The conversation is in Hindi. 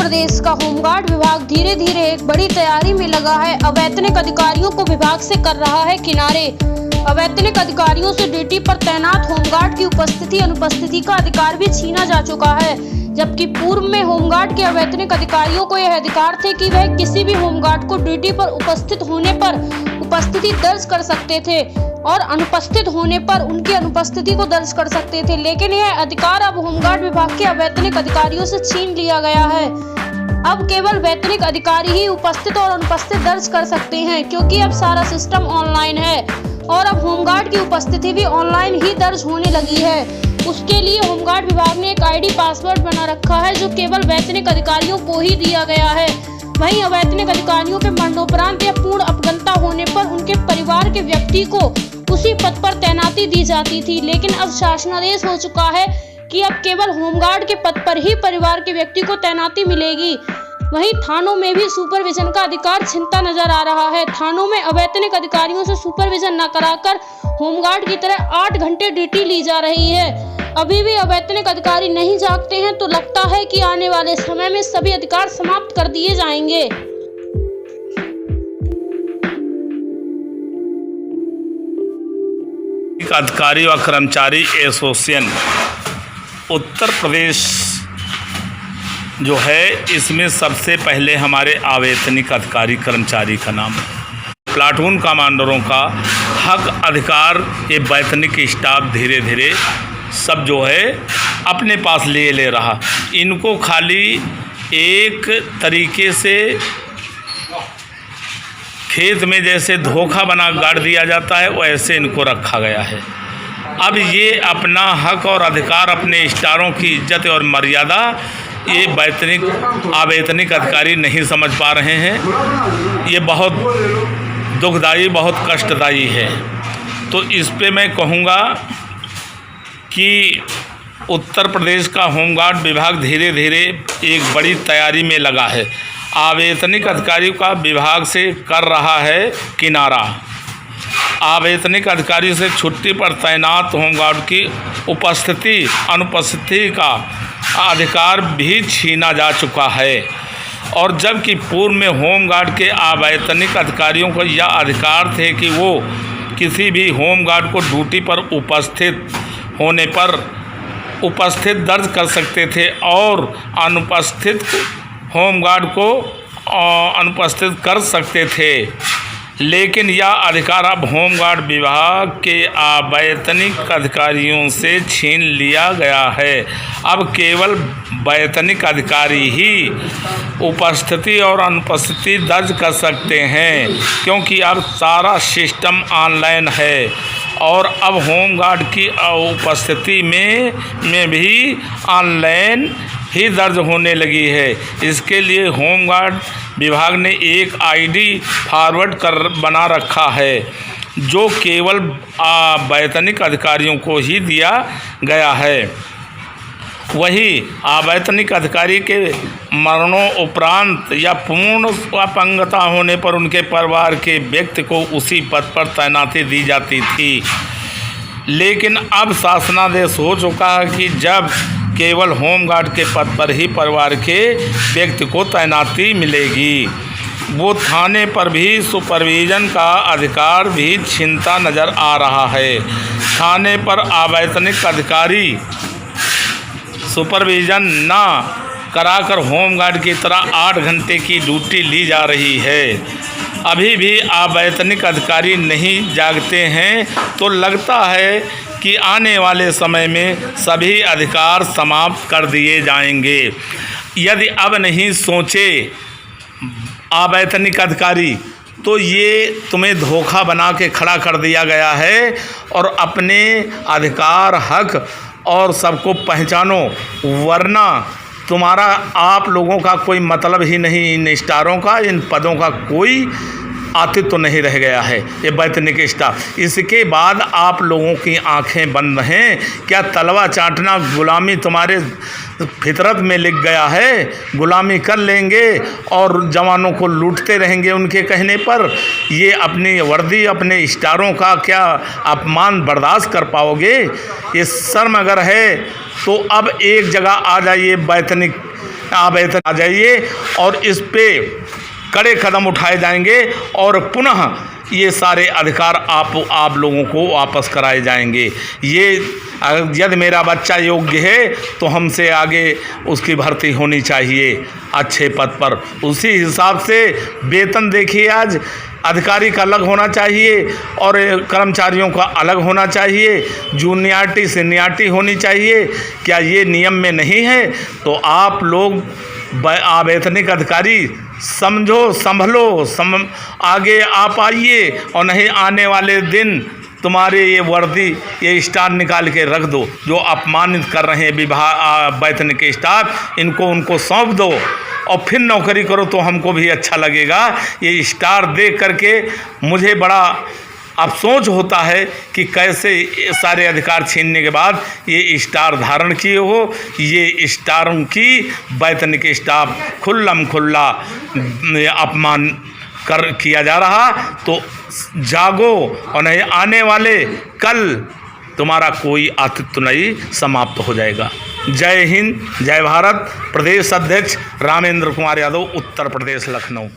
प्रदेश का होमगार्ड विभाग धीरे धीरे एक बड़ी तैयारी में लगा है। अवैतनिक अधिकारियों को विभाग से कर रहा है किनारे। अवैतनिक अधिकारियों से ड्यूटी पर तैनात होमगार्ड की उपस्थिति अनुपस्थिति का अधिकार भी छीना जा चुका है, जबकि पूर्व में होमगार्ड के अवैतनिक अधिकारियों को यह अधिकार थे कि वह किसी भी होमगार्ड को ड्यूटी पर उपस्थित होने पर उपस्थिति दर्ज कर सकते थे और अनुपस्थित होने पर उनकी अनुपस्थिति को दर्ज कर सकते थे। लेकिन यह अधिकार अब होमगार्ड विभाग के अवैतनिक अधिकारियों से छीन लिया गया है। अब केवल वैतनिक अधिकारी ही उपस्थित और अनुपस्थित दर्ज कर सकते हैं, क्योंकि अब सारा सिस्टम ऑनलाइन है और अब होमगार्ड की उपस्थिति भी ऑनलाइन ही दर्ज होने लगी है। उसके लिए होमगार्ड विभाग ने एक आईडी पासवर्ड बना रखा है, जो केवल वैतनिक अधिकारियों को ही दिया गया है। वहीं अवैतनिक अधिकारियों के मरणोपरांत या पूर्ण अपंगता होने पर उनके परिवार के व्यक्ति को उसी पद पर तैनाती दी जाती थी, लेकिन अब शासनादेश हो चुका है कि अब केवल होमगार्ड के पद पर ही परिवार के व्यक्ति को तैनाती मिलेगी। वहीं थानों में भी सुपरविजन का अधिकार छिनता नजर आ रहा है। थानों में अवैतनिक अधिकारियों से सुपरविजन न कराकर होमगार्ड की तरह 8 घंटे ड्यूटी ली जा रही है। अभी भी अवैतनिक अधिकारी नहीं जागते हैं तो लगता है कि आने वाले समय में सभी अधिकार समाप्त कर दिए जाएंगे। अधिकारी व कर्मचारी एसोसिएशन उत्तर प्रदेश जो है, इसमें सबसे पहले हमारे अवैतनिक अधिकारी कर्मचारी का नाम है। प्लाटून कमांडरों का हक अधिकार ये वैतनिक स्टाफ धीरे धीरे सब जो है अपने पास ले रहा। इनको खाली एक तरीके से खेत में जैसे धोखा बना गाड़ दिया जाता है, वैसे इनको रखा गया है। अब ये अपना हक और अधिकार, अपने स्टारों की इज्जत और मर्यादा ये अवैतनिक अधिकारी नहीं समझ पा रहे हैं। ये बहुत दुखदायी, बहुत कष्टदायी है। तो इस पे मैं कहूँगा कि उत्तर प्रदेश का होमगार्ड विभाग धीरे धीरे एक बड़ी तैयारी में लगा है। अवैतनिक अधिकारियों का विभाग से कर रहा है किनारा। अवैतनिक अधिकारी से छुट्टी पर तैनात होमगार्ड की उपस्थिति अनुपस्थिति का अधिकार भी छीना जा चुका है। और जबकि पूर्व में होमगार्ड के अवैतनिक अधिकारियों को यह अधिकार थे कि वो किसी भी होमगार्ड को ड्यूटी पर उपस्थित होने पर उपस्थित दर्ज कर सकते थे और अनुपस्थित होमगार्ड को अनुपस्थित कर सकते थे। लेकिन यह अधिकार अब होमगार्ड विभाग के अवैतनिक अधिकारियों से छीन लिया गया है। अब केवल वैतनिक अधिकारी ही उपस्थिति और अनुपस्थिति दर्ज कर सकते हैं, क्योंकि अब सारा सिस्टम ऑनलाइन है और अब होमगार्ड की उपस्थिति में भी ऑनलाइन ही दर्ज होने लगी है। इसके लिए होमगार्ड विभाग ने एक आईडी फॉरवर्ड बना रखा है, जो केवल वैतनिक अधिकारियों को ही दिया गया है। वही अवैतनिक अधिकारी के मरणों उपरांत या पूर्ण अपंगता होने पर उनके परिवार के व्यक्ति को उसी पद पर तैनाती दी जाती थी। लेकिन अब शासनादेश हो चुका है कि जब केवल होमगार्ड के पद पर ही परिवार के व्यक्ति को तैनाती मिलेगी। वो थाने पर भी सुपरविजन का अधिकार भी छीनता नज़र आ रहा है। थाने पर अवैतनिक अधिकारी सुपरविजन ना कराकर होमगार्ड की तरह 8 घंटे की ड्यूटी ली जा रही है। अभी भी अवैतनिक अधिकारी नहीं जागते हैं तो लगता है कि आने वाले समय में सभी अधिकार समाप्त कर दिए जाएंगे। यदि अब नहीं सोचे अवैतनिक अधिकारी तो ये तुम्हें धोखा बना के खड़ा कर दिया गया है और अपने अधिकार हक और सबको पहचानो, वरना तुम्हारा आप लोगों का कोई मतलब ही नहीं, इन स्टारों का, इन पदों का कोई अस्तित्व तो नहीं रह गया है। ये वैतनिक स्टाफ, इसके बाद आप लोगों की आंखें बंद हैं क्या? तलवा चाटना गुलामी तुम्हारे फितरत में लिख गया है। गुलामी कर लेंगे और जवानों को लूटते रहेंगे उनके कहने पर। ये अपनी वर्दी, अपने स्टारों का क्या अपमान बर्दाश्त कर पाओगे? ये शर्म अगर है तो अब एक जगह आ जाइए वैतनिक अवेतन आ जाइए और इस पे कड़े कदम उठाए जाएंगे और पुनः ये सारे अधिकार आप लोगों को वापस कराए जाएंगे। ये यदि मेरा बच्चा योग्य है तो हमसे आगे उसकी भर्ती होनी चाहिए अच्छे पद पर। उसी हिसाब से वेतन देखिए, आज अधिकारी का अलग होना चाहिए और कर्मचारियों का अलग होना चाहिए, जूनियरिटी सीनियरिटी होनी चाहिए। क्या ये नियम में नहीं है? तो आप लोग अवैतनिक अधिकारी समझो, संभलो, आगे आप आइए और नहीं आने वाले दिन तुम्हारे ये वर्दी, ये स्टार निकाल के रख दो। जो अपमानित कर रहे हैं विभाग वैतनिक स्टाफ, उनको सौंप दो और फिर नौकरी करो तो हमको भी अच्छा लगेगा। ये स्टार देख करके मुझे बड़ा अफसोस होता है कि कैसे सारे अधिकार छीनने के बाद ये स्टार धारण किए हो। ये स्टारों की वैतनिक स्टाफ खुल्ला अपमान किया जा रहा। तो जागो और नहीं आने वाले कल तुम्हारा कोई अस्तित्व नहीं, समाप्त हो जाएगा। जय हिंद, जय भारत। प्रदेश अध्यक्ष रामेंद्र कुमार यादव, उत्तर प्रदेश, लखनऊ।